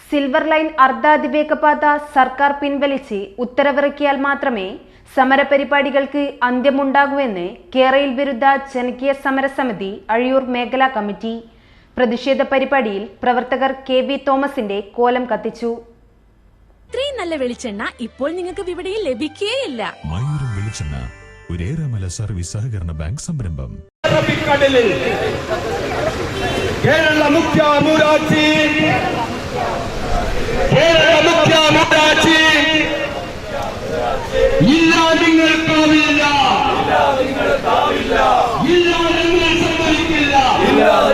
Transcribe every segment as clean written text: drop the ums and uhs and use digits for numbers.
Silver line അർദ്ധാതിവേഗപാത സർക്കാർ പിൻവലിച്ച് ഉത്തരവിറക്കിയാൽ മാത്രമേ സമരപരിപാടികൾക്ക് അന്ത്യമുണ്ടാകൂവെന്ന് കേരയിൽ വിരുദ്ധ ജനകീയ സമരസമിതി അഴിയൂർ മേഖലാ കമ്മിറ്റി. പ്രതിഷേധ പരിപാടിയിൽ പ്രവർത്തകർ കെ.വി. തോമസിന്റെ കോലം കത്തിച്ചു. ഇത്രയും നല്ല വെളിച്ചെണ്ണ ഇപ്പോൾ നിങ്ങൾക്ക് വിപണിയിൽ ലഭിക്കുകയില്ല. മയൂരം വെളിച്ചെണ്ണ ഒരു ഏറെമല സർവീസ് സഹകരണ ബാങ്ക് സംരംഭം. കേരള മുഖ്യമൂരാജി ഇല്ല നിങ്ങൾക്കാവില്ല, ഇല്ല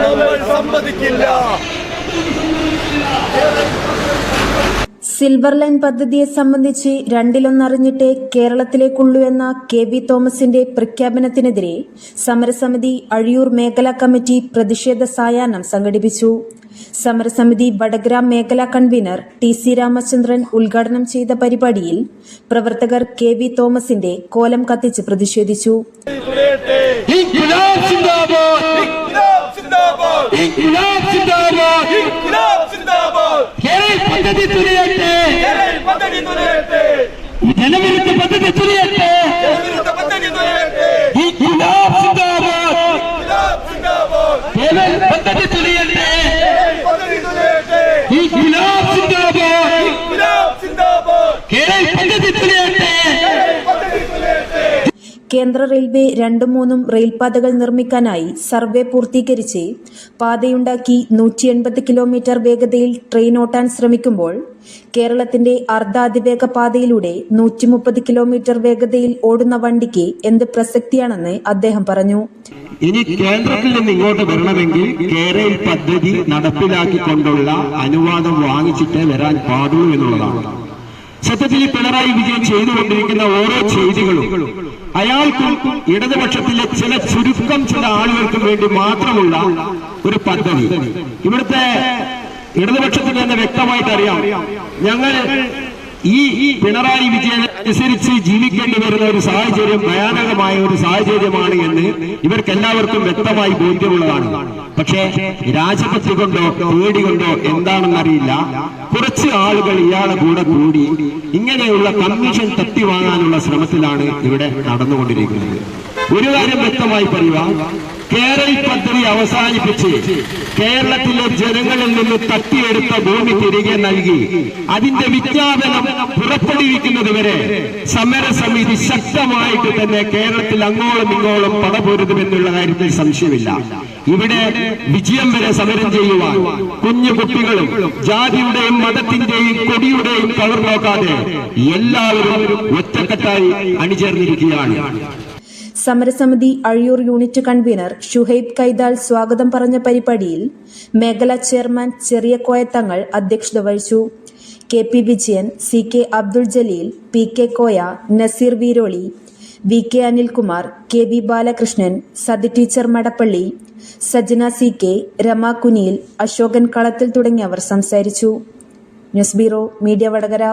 നമ്മൾ സമ്മതിക്കില്ല. സിൽവർ ലൈൻ പദ്ധതിയെ സംബന്ധിച്ച് രണ്ടിലൊന്നറിഞ്ഞിട്ടേ കേരളത്തിലേക്കുള്ളൂ എന്ന കെ.വി. തോമസിന്റെ പ്രഖ്യാപനത്തിനെതിരെ സമരസമിതി അഴിയൂർ മേഖലാ കമ്മിറ്റി പ്രതിഷേധ സായാഹ്നം സംഘടിപ്പിച്ചു. സമരസമിതി വടഗ്രാം മേഖലാ കൺവീനർ ടി.സി. രാമചന്ദ്രൻ ഉദ്ഘാടനം ചെയ്ത പരിപാടിയിൽ പ്രവർത്തകർ കെ.വി. തോമസിന്റെ കോലം കത്തിച്ച് പ്രതിഷേധിച്ചു. ജനവിരുദ്ധ പദ്ധതി തുലയട്ടെ, പദ്ധതി തുലയട്ടെ, പദ്ധതി തുലയട്ടെ. കേന്ദ്ര റെയിൽവേ 2-3 റെയിൽപാതകൾ നിർമ്മിക്കാനായി സർവേ പൂർത്തീകരിച്ച് പാതയുണ്ടാക്കി 180 കിലോമീറ്റർ വേഗതയിൽ ട്രെയിൻ ഓട്ടാൻ ശ്രമിക്കുമ്പോൾ കേരളത്തിന്റെ അർദ്ധാതിവേഗ പാതയിലൂടെ 130 കിലോമീറ്റർ വേഗതയിൽ ഓടുന്ന വണ്ടിക്ക് എന്ത് പ്രസക്തിയാണെന്ന് അദ്ദേഹം പറഞ്ഞു. ഇനി കേന്ദ്രത്തിൽ നിന്ന് ഇങ്ങോട്ട് വരണമെങ്കിൽ കേരള പദ്ധതി നടപ്പിലാക്കിക്കൊണ്ടുള്ള അനുവാദം വാങ്ങിച്ചിട്ടേ വരാൻ പാടുള്ളൂ എന്നുള്ളതാണ്. സത്യത്തിൽ പിണറായി വിജയൻ ചെയ്തുകൊണ്ടിരിക്കുന്ന ഓരോ ചെയ്തികളും അയാൾക്കും ഇടതുപക്ഷത്തിലെ ചില ആളുകൾക്കും വേണ്ടി മാത്രമുള്ള ഒരു പദ്ധതി. ഇവിടുത്തെ ഇടതുപക്ഷത്തിന് തന്നെ വ്യക്തമായിട്ട് അറിയാം, ഞങ്ങൾ ഈ പിണറായി വിജയൻ അനുസരിച്ച് ജീവിക്കേണ്ടി വരുന്ന ഒരു സാഹചര്യം ഭയാനകമായ ഒരു സാഹചര്യമാണ് എന്ന് ഇവർക്കെല്ലാവർക്കും വ്യക്തമായി ബോധ്യമുള്ളതാണ്. പക്ഷേ രാജപക്തി കൊണ്ടോ പേടി കൊണ്ടോ എന്താണെന്നറിയില്ല, കുറച്ച് ആളുകൾ ഇയാളെ കൂടെ കൂടി ഇങ്ങനെയുള്ള കമ്മീഷൻ തട്ടിവാങ്ങാനുള്ള ശ്രമത്തിലാണ് ഇവിടെ നടന്നുകൊണ്ടിരിക്കുന്നത്. ഒരു കാര്യം വ്യക്തമായി പറയുക, കേരള പദ്ധതി അവസാനിപ്പിച്ച് കേരളത്തിലെ ജനങ്ങളിൽ നിന്ന് തട്ടിയെടുത്ത ഭൂമി തിരികെ നൽകി അതിന്റെ വിജ്ഞാപനം പുറപ്പെടുവിക്കുന്നതുവരെ സമരസമിതി ശക്തമായിട്ട് തന്നെ കേരളത്തിൽ അങ്ങോളം ഇങ്ങോളം പടപൊരുതുമെന്നുള്ള കാര്യത്തിൽ സംശയമില്ല. ഇവിടെ വിജയം വരെ സമരം ചെയ്യുവാൻ കുഞ്ഞു കുട്ടികളും ജാതിയുടെയും മതത്തിന്റെയും കൊടിയുടെയും കളർ നോക്കാതെ എല്ലാവരും ഒറ്റക്കെട്ടായി അണിചേർന്നിരിക്കുകയാണ്. സമരസമിതി അഴിയൂർ യൂണിറ്റ് കൺവീനർ ഷുഹൈബ് കൈതാൽ സ്വാഗതം പറഞ്ഞ പരിപാടിയിൽ മേഖലാ ചെയർമാൻ ചെറിയ കോയത്തങ്ങൾ അധ്യക്ഷത വഹിച്ചു. K P. Vijayan, C K. Abdul Jaleel, P K. Koya, Naseer Veeroli, V K. Anilkumar, K V. Balakrishnan, Sathi teacher Madappally, Sajana C K., Rama Kuniyil, Ashokan Kalathil തുടങ്ങിയവർ സംസാരിച്ചു. News bureau, media Vadakara.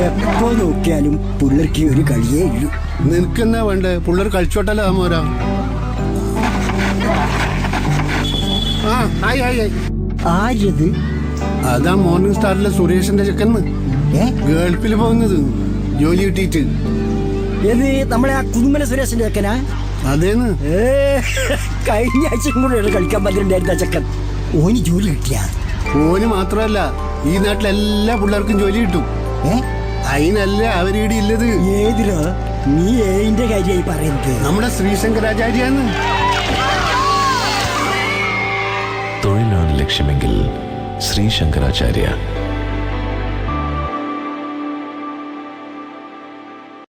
എപ്പോ നോക്കിയാലും പിള്ളേർക്ക് ഒരു കളിയേ ഇല്ലു. നിനക്കെന്നാ വേണ്ടേ? പിള്ളേർ കളിച്ചോട്ടല്ലോ മോരാ. ആരത്? അതാ മോർണിംഗ് സ്റ്റാറിലെ സുരേഷിന്റെ ചെക്കന്ന് ഗൾഫിൽ പോകുന്നത് ജോലി കിട്ടിയിട്ട്. ഏത് നമ്മളെ ആ കുന്നുമല സുരേഷിന്റെ ചെക്കനാ? അതേന്ന് കഴിഞ്ഞ ആഴ്ചയും കൂടെ കളിക്കാൻ പറ്റിണ്ടായിരുന്ന ചെക്കൻ. ഓന് ജോലി കിട്ടിയ? ഓന് മാത്രമല്ല, ഈ നാട്ടിലെ എല്ലാ പിള്ളേർക്കും ജോലി കിട്ടും. അതിനല്ലേ അവരീടെ ഇല്ലത്. ഏതിലോ? നീ ഏതിന്റെ കാര്യമായി പറയുന്നത്? നമ്മുടെ ശ്രീശങ്കരാചാര്യാന്ന്. തൊഴിലാണ് ലക്ഷ്യമെങ്കിൽ ശ്രീശങ്കരാചാര്യ.